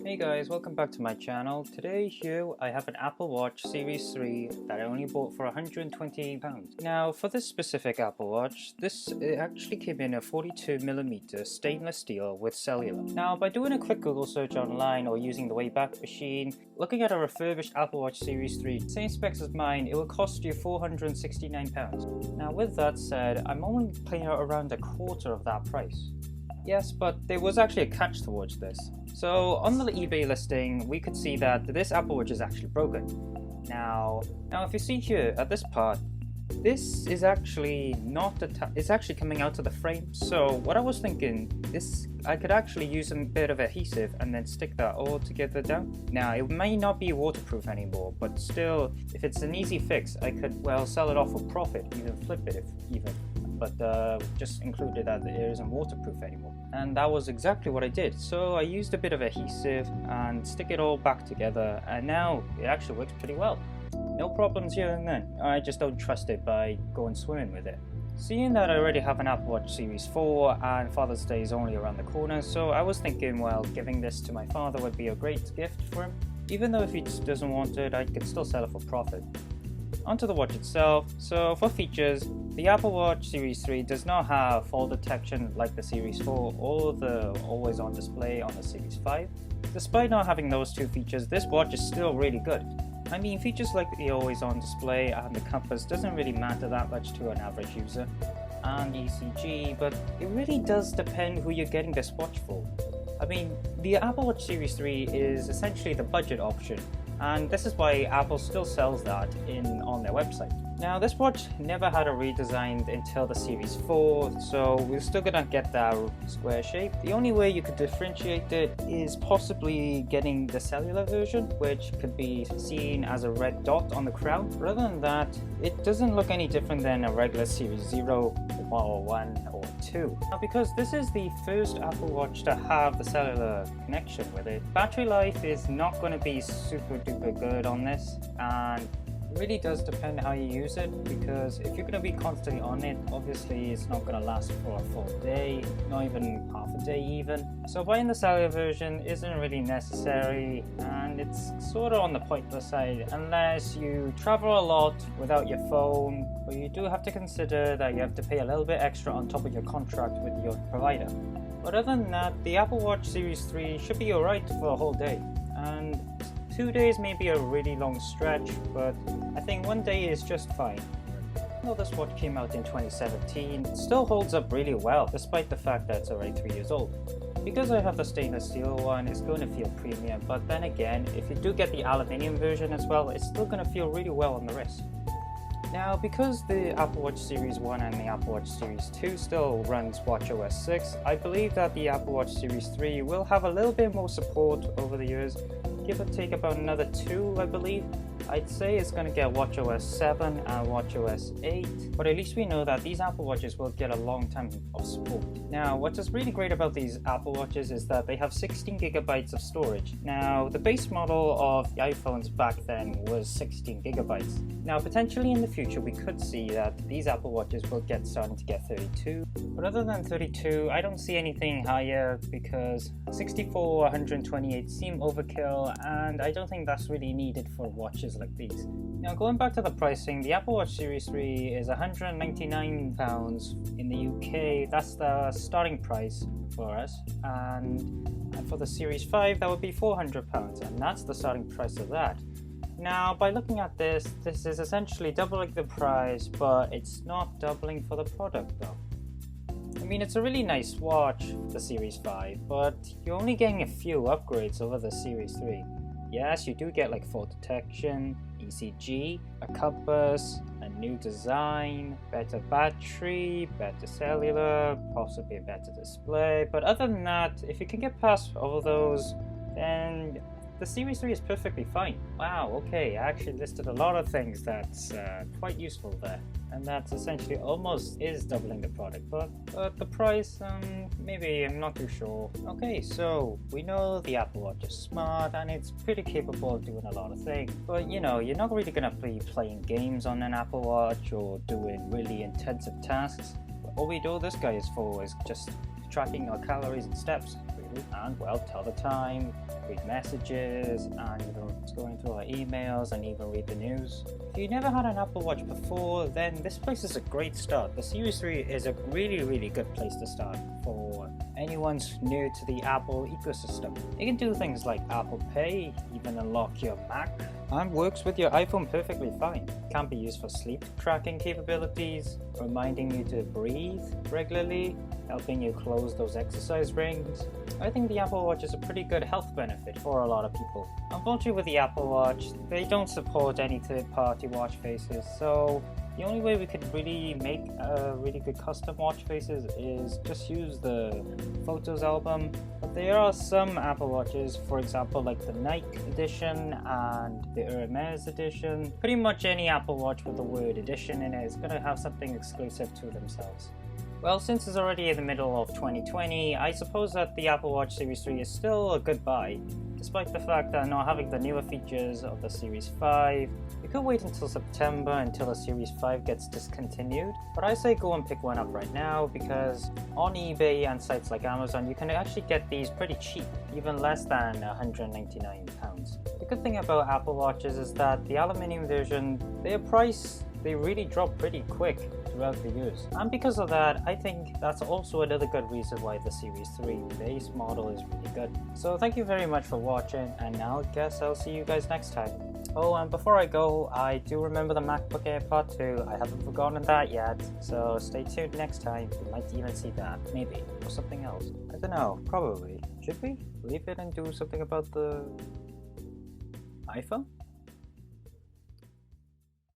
Hey guys, welcome back to my channel. Today here I have an Apple Watch Series 3 that I only bought for £128. Now for this specific Apple Watch, it actually came in a 42mm stainless steel with cellular. Now by doing a quick Google search online or using the Wayback Machine, looking at a refurbished Apple Watch Series 3, same specs as mine, it will cost you £469. Now with that said, I'm only paying around a quarter of that price. Yes, but there was actually a catch towards this. So on the eBay listing, we could see that this Apple Watch is actually broken. Now if you see here at this part, this is actually it's actually coming out of the frame. So what I was thinking, I could actually use a bit of adhesive and then stick that all together down. Now it may not be waterproof anymore, but still, if it's an easy fix, I could sell it off for profit, even flip it but just included that it isn't waterproof anymore. And that was exactly what I did. So I used a bit of adhesive and stick it all back together, and now it actually works pretty well. No problems here and then. I just don't trust it by going swimming with it. Seeing that I already have an Apple Watch Series 4 and Father's Day is only around the corner, so I was thinking, giving this to my father would be a great gift for him. Even though if he doesn't want it, I could still sell it for profit. Onto the watch itself. So for features, the Apple Watch Series 3 does not have fall detection like the Series 4 or the always on display on the Series 5. Despite not having those two features, this watch is still really good. I mean, features like the always on display and the compass doesn't really matter that much to an average user, and ECG, but it really does depend who you're getting this watch for. I mean, the Apple Watch Series 3 is essentially the budget option, and this is why Apple still sells that on their website. Now this watch never had a redesign until the Series 4, so we're still gonna get that square shape. The only way you could differentiate it is possibly getting the cellular version, which could be seen as a red dot on the crown. But other than that, it doesn't look any different than a regular Series 0 or 1 or 2. Now because this is the first Apple Watch to have the cellular connection with it, battery life is not going to be super duper good on this, and it really does depend how you use it, because if you're going to be constantly on it, obviously it's not going to last for a full day, not even half a day even. So buying the cellular version isn't really necessary, and it's sort of on the pointless side unless you travel a lot without your phone, but you do have to consider that you have to pay a little bit extra on top of your contract with your provider. But other than that, the Apple Watch Series 3 should be alright for a whole day, and 2 days may be a really long stretch, but I think 1 day is just fine. Though this watch came out in 2017, it still holds up really well despite the fact that it's already 3 years old. Because I have the stainless steel one, it's going to feel premium, but then again, if you do get the aluminium version as well, it's still going to feel really well on the wrist. Now, because the Apple Watch Series 1 and the Apple Watch Series 2 still runs watchOS 6, I believe that the Apple Watch Series 3 will have a little bit more support over the years, give or take about another 2, I believe. I'd say it's going to get watchOS 7 and watchOS 8, but at least we know that these Apple Watches will get a long time of support. Now, what is really great about these Apple Watches is that they have 16GB of storage. Now, the base model of the iPhones back then was 16GB. Now, potentially in the future, we could see that these Apple Watches will starting to get 32. But other than 32, I don't see anything higher, because 64 or 128 seem overkill, and I don't think that's really needed for watches like these. Now going back to the pricing, the Apple Watch Series 3 is £199 in the UK. That's the starting price for us, and for the Series 5 that would be £400, and that's the starting price of that. Now by looking at this is essentially doubling the price, but it's not doubling for the product though. I mean, it's a really nice watch, the Series 5, but you're only getting a few upgrades over the Series 3. Yes, you do get like fall detection, ECG, a compass, a new design, better battery, better cellular, possibly a better display. But other than that, if you can get past all those, then the Series 3 is perfectly fine. Wow, okay, I actually listed a lot of things that's quite useful there. And that's essentially almost is doubling the product, but the price, maybe I'm not too sure. Okay, so we know the Apple Watch is smart and it's pretty capable of doing a lot of things, but you know, you're not really gonna be playing games on an Apple Watch or doing really intensive tasks. All we know this guy is for is just tracking our calories and steps. basically, and well, tell the time, read messages, and even going through our emails and even read the news. If you never had an Apple Watch before, then this place is a great start. The Series 3 is a really good place to start for anyone new to the Apple ecosystem. You can do things like Apple Pay, even unlock your Mac, and works with your iPhone perfectly fine. Can be used for sleep tracking capabilities, reminding you to breathe regularly, helping you close those exercise rings. I think the Apple Watch is a pretty good health benefit for a lot of people. Unfortunately with the Apple Watch, they don't support any third-party watch faces, so the only way we could really make really good custom watch faces is just use the Photos album. But there are some Apple Watches, for example like the Nike edition and the Hermes edition. Pretty much any Apple Watch with the word edition in it is going to have something exclusive to themselves. Well, since it's already in the middle of 2020, I suppose that the Apple Watch Series 3 is still a good buy, despite the fact that not having the newer features of the Series 5. You could wait until September until the Series 5 gets discontinued, but I say go and pick one up right now because on eBay and sites like Amazon you can actually get these pretty cheap, even less than £199. The good thing about Apple Watches is that the aluminium version, their price, they really drop pretty quick throughout the years. And because of that, I think that's also another good reason why the Series 3 base model is really good. So thank you very much for watching, and I guess I'll see you guys next time. Oh, and before I go, I do remember the MacBook Air Part 2. I haven't forgotten that yet, so stay tuned next time. You might even see that, maybe, or something else. I don't know, probably. Should we leave it and do something about the iPhone?